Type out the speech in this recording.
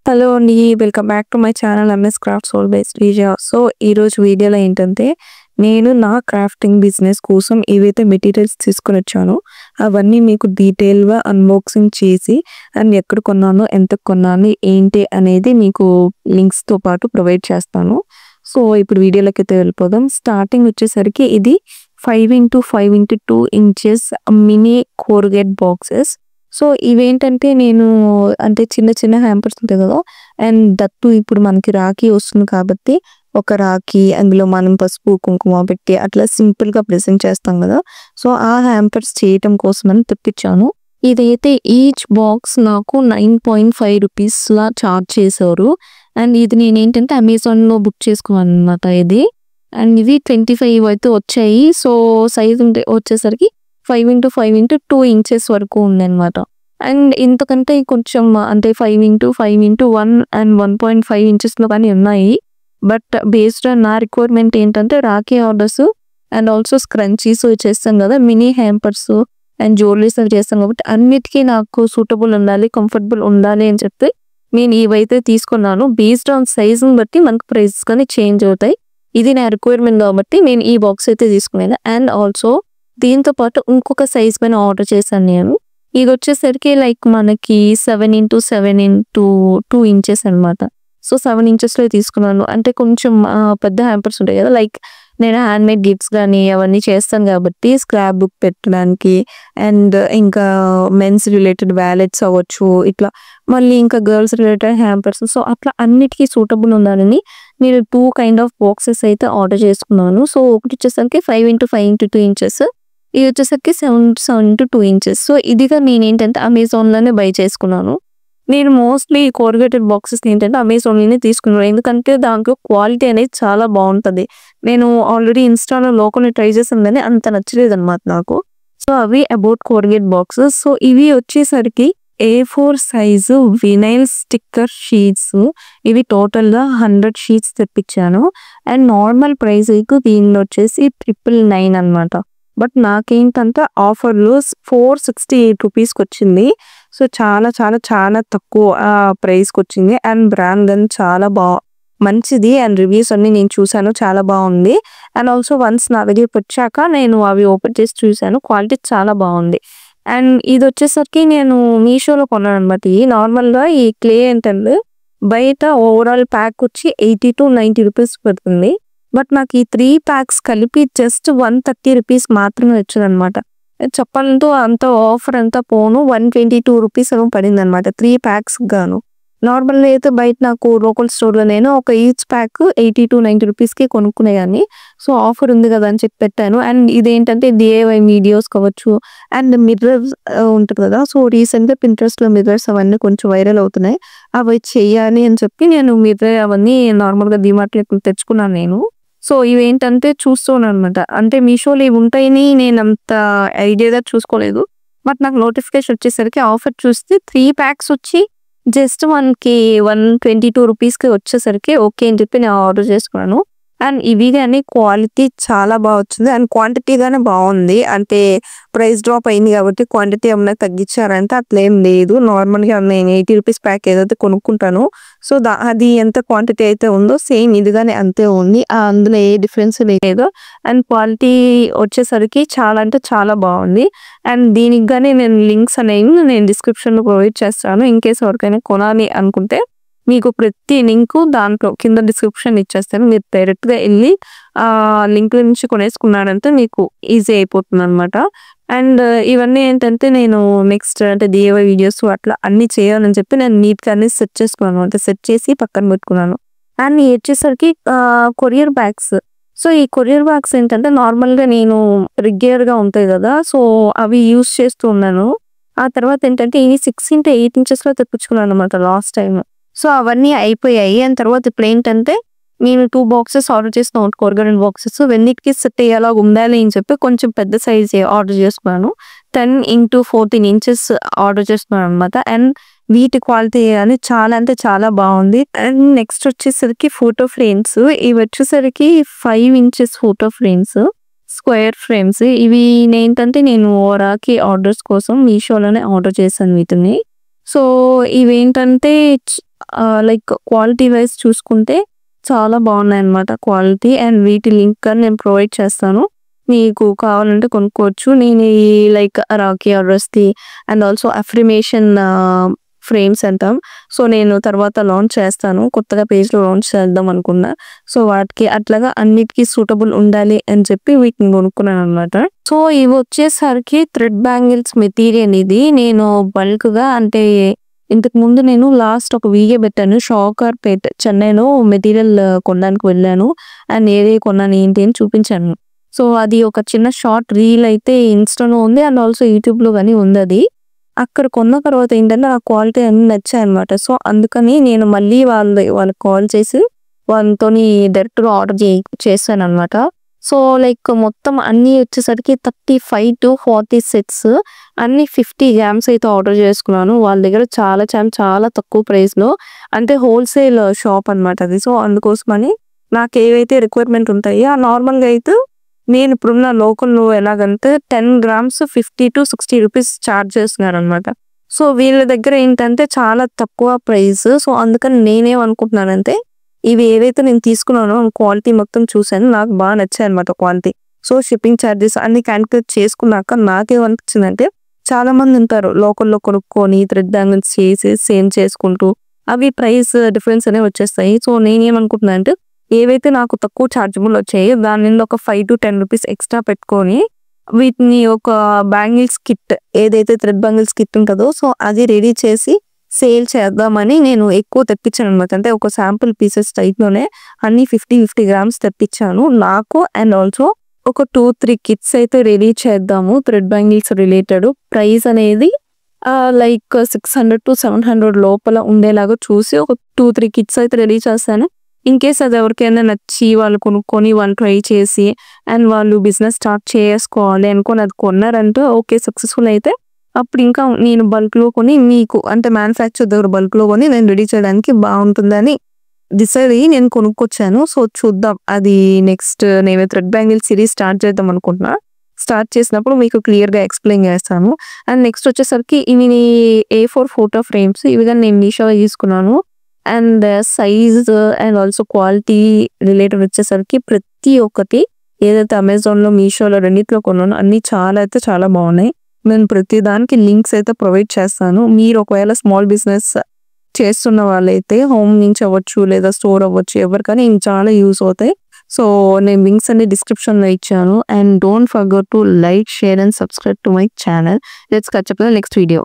Hello అండి. Welcome back to my channel MS craft soul by Sreeja. So, ఈరోజు వీడియోలో ఏంటంటే, నేను నా క్రాఫ్టింగ్ బిజినెస్ కోసం ఏవైతే మెటీరియల్స్ తీసుకొనొచ్చానో, అవన్నీ మీకు డీటెయిల్‌గా అన్బాక్సింగ్ చేసి, అండ్ ఎక్కడ కొన్నానో, ఎంత కొన్నాను, ఏంటి అనేది మీకు లింక్స్‌తో పాటు ప్రొవైడ్ చేస్తాను. సో, ఇప్పుడు వీడియోలోకైతే వెళ్ళిపోదాం. స్టార్టింగ్ వచ్చేసరికి ఇది 5x5x2 inches mini corrugate boxes. So, ఇవేంటంటే నేను అంటే చిన్న చిన్న హ్యాంపర్స్ ఉంటాయి కదా! అండ్ దట్టు ఇప్పుడు మనకి రాఖీ వస్తుంది కాబట్టి, ఒక రాఖీ అందులో మనం పసుపు, కుంకుమ పెట్టి అట్లా సింపుల్‌గా ప్రెజెంట్ చేస్తాం కదా! సో, ఆ హ్యాంపర్స్ చేయటం కోసమని తెప్పించాను. ఇదైతే ఈచ్ బాక్స్ నాకు 9.5 రూపీస్‌లా చార్జ్ చేశారు. అండ్ ఇది నేనేంటంటే అమెజాన్‌లో బుక్ చేసుకున్నాననమాట ఇది. అండ్ ఇవి 25 అయితే వచ్చాయి. సో, సైజ్ వచ్చేసరికి 5x5x2 ఇంచెస్ వరకు ఉందనమాట. అండ్ ఇంతకంటే కొంచెం అంటే 5x5x1 అండ్ 1.5 ఇంచెస్‌లో కానీ ఉన్నాయి. బట్ బేస్డ్ ఆన్ నా రిక్వైర్మెంట్ ఏంటంటే Rakhi orders and also scrunchies చేస్తాం కదా! మినీ హ్యాంపర్స్ అండ్ జ్యువెలరీస్ అవి చేస్తాం కాబట్టి అన్నిటికీ నాకు సూటబుల్ ఉండాలి, కంఫర్టబుల్ ఉండాలి అని చెప్పి నేను ఇవైతే తీసుకున్నాను. బేస్డ్ ఆన్ సైజ్‌ని బట్టి మనకు ప్రైసెస్ కానీ చేంజ్ అవుతాయి. ఇది నా రిక్వైర్మెంట్ కాబట్టి నేను ఈ బాక్స్ అయితే తీసుకున్నాను. అండ్ ఆల్సో దీంతో పాటు ఇంకొక సైజ్ పైన ఆర్డర్ చేశాను నేను. ఇదొచ్చేసరికి లైక్ మనకి 7x7x2 ఇంచెస్ అనమాట. సో, 7 ఇంచెస్‌లో తీసుకున్నాను. అంటే కొంచెం పెద్ద హ్యాంపర్స్ ఉంటాయి కదా! లైక్ నేను హ్యాండ్‌మేడ్ గిఫ్ట్స్ గానీ అవన్నీ చేస్తాను కాబట్టి స్క్రాప్ బుక్ పెట్టడానికి అండ్ ఇంకా మెన్స్ రిలేటెడ్ వ్యాలెట్స్ అవ్వచ్చు. ఇట్లా మళ్ళీ ఇంకా గర్ల్స్ రిలేటెడ్ హ్యాంపర్స్. సో, అట్లా అన్నిటికీ సూటబుల్ ఉండాలని నేను 2 కైండ్ ఆఫ్ బాక్సెస్ అయితే ఆర్డర్ చేసుకున్నాను. సో, ఒకటి వచ్చేసరికి 5x5x2 ఇంచెస్. ఇది వచ్చేసరికి 7x2 ఇంచెస్. సో, ఇదిగా నేనేంటంటే అమెజాన్‌లోనే బై చేసుకున్నాను. నేను మోస్ట్‌లీ కోరుగేటెడ్ బాక్సెస్ ఏంటంటే అమెజాన్‌లోనే తీసుకున్నాను. ఎందుకంటే దాంట్లో క్వాలిటీ అనేది చాలా బావుంటది. నేను ఆల్రెడీ ఇన్‌స్టాలో లోకల్‌ని ట్రై చేశాను గానీ అంత నచ్చలేదనమాట నాకు. సో, అవి అబౌట్ కోరుగేట్ బాక్సెస్. సో, ఇవి వచ్చేసరికి A4 size vinyl sticker sheets. ఇవి టోటల్‌గా 100 షీట్స్ తెప్పించాను. అండ్ నార్మల్ ప్రైస్ దీనిలో వచ్చేసి 999 అనమాట. బట్ నాకేంటంటే ఆఫర్‌లో 468 రూపీస్‌కొచ్చింది. సో, చాలా చాలా చాలా తక్కువ ప్రైస్‌కొచ్చింది. అండ్ బ్రాండ్ గాని చాలా మంచిది. అండ్ రివ్యూస్ అన్నీ నేను చూసాను. చాలా బావుంది. అండ్ ఆల్సో వన్స్ నా దగ్గరికొచ్చాక నేను అవి ఓపెన్ చేసి చూసాను. క్వాలిటీ చాలా బావుంది. అండ్ ఇదొచ్చేసరికి నేను మీషోలో కొన్నాననమాట. నార్మల్‌గా ఈ క్లే ఏంటంటే బయట ఓవరాల్ ప్యాక్ వచ్చి 80-90 రూపీస్ పడుతుంది. బట్ నాకు ఈ 3 ప్యాక్స్ కలిపి జస్ట్ 130 రూపీస్ మాత్రమే వచ్చిందనమాట. చెప్పాలంటే అంత ఆఫర్ అంతా పోను 122 రూపీస్ ఏమో పడిందనమాట 3 ప్యాక్స్ గాను. నార్మల్‌గా అయితే బయట నాకు లోకల్ స్టోర్‌లో నేను ఒక ఈచ్ ప్యాక్ 80-90 రూపీస్‌కి కొనుక్కునేదాన్ని. సో, ఆఫర్ ఉంది కదా అని చెప్పి పెట్టాను. అండ్ ఇదేంటంటే DIY వీడియోస్ కావచ్చు అండ్ మిర్రర్స్ ఉంటది కదా! సో, రీసెంట్‌గా పింట్రెస్ట్‌లో మిర్రర్స్ అవన్నీ కొంచెం వైరల్ అవుతున్నాయి. అవి చెయ్యాలి అని చెప్పి నేను మిర్రర్ అవన్నీ నార్మల్‌గా డీమార్ట్‌లో తెచ్చుకున్నాను నేను. సో, ఇవేంటంటే చూస్తున్నాననమాట. అంటే మీషోలో ఇవి ఉంటాయని నేనంత ఐడియాగా చూసుకోలేదు. బట్ నాకు నోటిఫికేషన్ వచ్చేసరికి ఆఫర్ చూస్తే 3 ప్యాక్స్ వచ్చి జస్ట్ మనకి 122 రూపీస్‌కి వచ్చేసరికి ఓకే అని చెప్పి నేను ఆర్డర్ చేసుకున్నాను. అండ్ ఇవి గాని క్వాలిటీ చాలా వచ్చింది. అండ్ క్వాంటిటీ గాని బావుంది. అంటే ప్రైస్ డ్రాప్ అయింది కాబట్టి క్వాంటిటీ ఏమన్నా తగ్గించారంటే అట్లేం లేదు. నార్మల్‌గా నేను 80 రూపీస్ ప్యాక్ ఏదైతే కొనుక్కుంటానో సో, అది ఎంత క్వాంటిటీ అయితే ఉందో సేమ్ ఇది గాని అంతే ఉంది. అందులో ఏ డిఫరెన్స్ లేదు. అండ్ క్వాలిటీ వచ్చేసరికి చాలా అంటే చాలా బావుంది. అండ్ దీనికి గాని నేను లింక్స్ అనేవి నేను డిస్క్రిప్షన్‌లో ప్రొవైడ్ చేస్తాను. ఇన్‌కేస్ ఎవరికైనా కొనాలి అనుకుంటే మీకు ప్రతి లింకు దాంట్లో కింద డిస్క్రిప్షన్ ఇచ్చేస్తాను. మీరు డైరెక్ట్‌గా ఎళ్లి లింక్ నుంచి కొనేసుకున్నారంటే మీకు ఈజీ అయిపోతుందనమాట. అండ్ ఇవన్నీ ఏంటంటే నేను నెక్స్ట్ అంటే DIY వీడియోస్ అట్లా అన్నీ చేయాలని చెప్పి నేను నీట్‌గా అన్నీ సెట్ చేసుకున్నాను. అంటే సెట్ చేసి పక్కన పెట్టుకున్నాను. అండ్ ఇయి వచ్చేసరికి కొరియర్ బ్యాగ్స్. సో, ఈ కొరియర్ బ్యాగ్స్ ఏంటంటే నార్మల్‌గా నేను రెగ్యులర్‌గా ఉంటాయి కదా! సో, అవి యూజ్ చేస్తూ ఉన్నాను. ఆ తర్వాత ఏంటంటే ఇవి 6x8 ఇంచెస్‌లో తెప్పించుకున్నాననమాట లాస్ట్ టైమ్. సో, అవన్నీ అయిపోయాయి. అండ్ తర్వాత ఇప్పుడేంటంటే నేను 2 బాక్సెస్ ఆర్డర్ చేసిన కొరుగేటెడ్ బాక్సెస్ వెన్నిటికి సెట్ అయ్యేలాగా ఉండాలి అని చెప్పి కొంచెం పెద్ద సైజే ఆర్డర్ చేసుకున్నాను. 10x14 ఇంచెస్ ఆర్డర్ చేసుకున్నాననమాట. అండ్ వీటి క్వాలిటీ అని చాలా అంటే చాలా బావుంది. అండ్ నెక్స్ట్ వచ్చేసరికి ఫోటో ఫ్రేమ్స్. ఇవి వచ్చేసరికి 5 inches photo frames. Square frames. ఇవి నేంటంటే నేను రాఖీ ఆర్డర్స్ కోసం మీషోలోనే ఆర్డర్ చేశాను వీటిని. సో, ఇవేంటంటే లైక్ క్వాలిటీ వైజ్ చూసుకుంటే చాలా బాగున్నాయన్నమాట క్వాలిటీ. అండ్ వీటి లింక్ అని నేను ప్రొవైడ్ చేస్తాను. మీకు కావాలంటే కొనుక్కోవచ్చు. నేను ఈ లైక్ రాఖీ ఆర్డర్స్‌ది అండ్ ఆల్సో అఫర్మేషన్ ఫ్రేమ్స్ అంటాం. సో, నేను తర్వాత లాంచ్ చేస్తాను. కొత్తగా పేజ్‌లో లాంచ్ చేద్దాం అనుకున్నా. సో, వాటికి అట్లాగా అన్నిటికి సూటబుల్ ఉండాలి అని చెప్పి వీటిని కొనుక్కున్నాననమాట. సో, ఇవి వచ్చేసరికి థ్రెడ్ బ్యాంగిల్స్ మెటీరియల్ ఇది. నేను బల్క్‌గా అంటే ఇంతకుముందు నేను లాస్ట్ ఒక వీడియో పెట్టాను. షావుకార్పేట్ చెన్నైలో మెటీరియల్ కొనడానికి వెళ్ళాను. అండ్ ఏదేవి కొన్నాను ఏంటి అని చూపించాను. సో, అది ఒక చిన్న షార్ట్ రీల్ అయితే ఇన్‌స్టాలో ఉంది. అండ్ ఆల్సో యూట్యూబ్‌లో గాని ఉందది. అక్కడ కొన్న తర్వాత ఏంటంటే నాకు క్వాలిటీ అన్నీ నచ్చాయన్నమాట. సో, అందుకని నేను మళ్ళీ వాళ్ళకి కాల్ చేసి వాళ్ళతోని డైరెక్ట్‌గా ఆర్డర్ చేశానన్నమాట. సో, లైక్ మొత్తం అన్నీ వచ్చేసరికి 35-40 సెట్స్ అన్నీ 50 గ్రామ్స్ అయితే ఆర్డర్ చేసుకున్నాను. వాళ్ళ దగ్గర చాలా తక్కువ ప్రైస్‌లో అంటే హోల్‌సేల్ షాప్ అన్నమాట అది. సో, అందుకోసమని నాకేవైతే రిక్వైర్మెంట్ ఉంటాయో నార్మల్‌గా అయితే నేను ఇప్పుడున్న లోకల్‌లో ఎలాగంటే 10 గ్రామ్స్ 50-60 రూపీస్ చార్జ్ చేస్తున్నారనమాట. సో, వీళ్ళ దగ్గర ఏంటంటే చాలా తక్కువ ప్రైస్. సో, అందుకని నేనేమనుకుంటున్నానంటే ఇవి ఏవైతే నేను తీసుకున్నానో క్వాలిటీ మొత్తం చూసాను. నాకు బాగా నచ్చాయన్నమాట క్వాలిటీ. సో, షిప్పింగ్ చార్జెస్ అన్ని క్యాలిక్యులేట్ చేసుకున్నాక నాకేమనిపించిందంటే చాలా మంది ఉంటారు లోకల్‌లో కొనుక్కొని థ్రెడ్ బ్యాంగిల్స్ చేసి సేల్ చేసుకుంటూ అవి ప్రైస్ డిఫరెన్స్ అనేవి వచ్చేస్తాయి. సో, నేనేమనుకుంటున్నా అంటే ఏవైతే నాకు తక్కువ చార్జబుల్ వచ్చాయో దాని నుండి ఒక 5-10 రూపీస్ ఎక్స్ట్రా పెట్టుకొని వీటిని ఒక బ్యాంగిల్స్ కిట్ ఏదైతే థ్రెడ్ బ్యాంగిల్స్ కిట్ ఉంటుందో సో, అది రెడీ చేసి సేల్ చేద్దామని నేను ఎక్కువ తెప్పించాను అనమాట. అంటే ఒక శాంపుల్ పీసెస్ టైప్‌లోనే అన్ని 50 గ్రామ్స్ తెప్పించాను. నాకు అండ్ ఆల్సో ఒక 2-3 కిట్స్ అయితే రెడీ చేద్దాము థ్రెడ్ బ్యాంగిల్స్ రిలేటెడ్. ప్రైస్ అనేది లైక్ 600-700 లోపల ఉండేలాగా చూసి ఒక 2-3 కిట్స్ అయితే రెడీ చేశాను. ఇన్ కేస్ అది ఎవరికైనా నచ్చి వాళ్ళు కొనుక్కొని వాళ్ళు ట్రై చేసి అండ్ వాళ్ళు బిజినెస్ స్టార్ట్ చేసుకోవాలి అనుకోని అది కొన్నారంటే ఓకే సక్సెస్‌ఫుల్ అయితే అప్పుడు ఇంకా నేను బల్క్‌లో కొని మీకు అంటే మ్యానుఫ్యాక్చర్ దగ్గర బల్క్‌లో కొని నేను రెడీ చేయడానికి బాగుంటుందని డిసైడ్ అయ్యి నేను కొనుక్కొచ్చాను. సో, చూద్దాం అది నెక్స్ట్ నేను థ్రెడ్ బ్యాంగిల్ సిరీస్ స్టార్ట్ చేద్దాం అనుకుంటున్నా. స్టార్ట్ చేసినప్పుడు మీకు క్లియర్‌గా ఎక్స్‌ప్లెయిన్ చేస్తాను. అండ్ నెక్స్ట్ వచ్చేసరికి ఇవి A4 ఫోటో ఫ్రేమ్స్ ఇవి గాని నేను మీషోలో తీసుకున్నాను. And size and also quality related వచ్చేసరికి ప్రతి ఒక్కటి ఏదైతే అమెజాన్‌లో, మీషోలో రెండిట్లో కొన్నానో అన్నీ చాలా బాగున్నాయి. నేను ప్రతి దానికి లింక్స్ అయితే ప్రొవైడ్ చేస్తాను. మీరు ఒకవేళ స్మాల్ బిజినెస్ చేస్తున్న వాళ్ళైతే హోమ్ నుంచి అవ్వచ్చు లేదా స్టోర్ అవ్వచ్చు ఎవరికైనా ఇవి చాలా యూజ్ అవుతాయి. సో, నేను లింక్స్ అన్ని డిస్క్రిప్షన్‌లో ఇచ్చాను. And don't forget to like, share and subscribe to my channel. Let's catch up in the next video.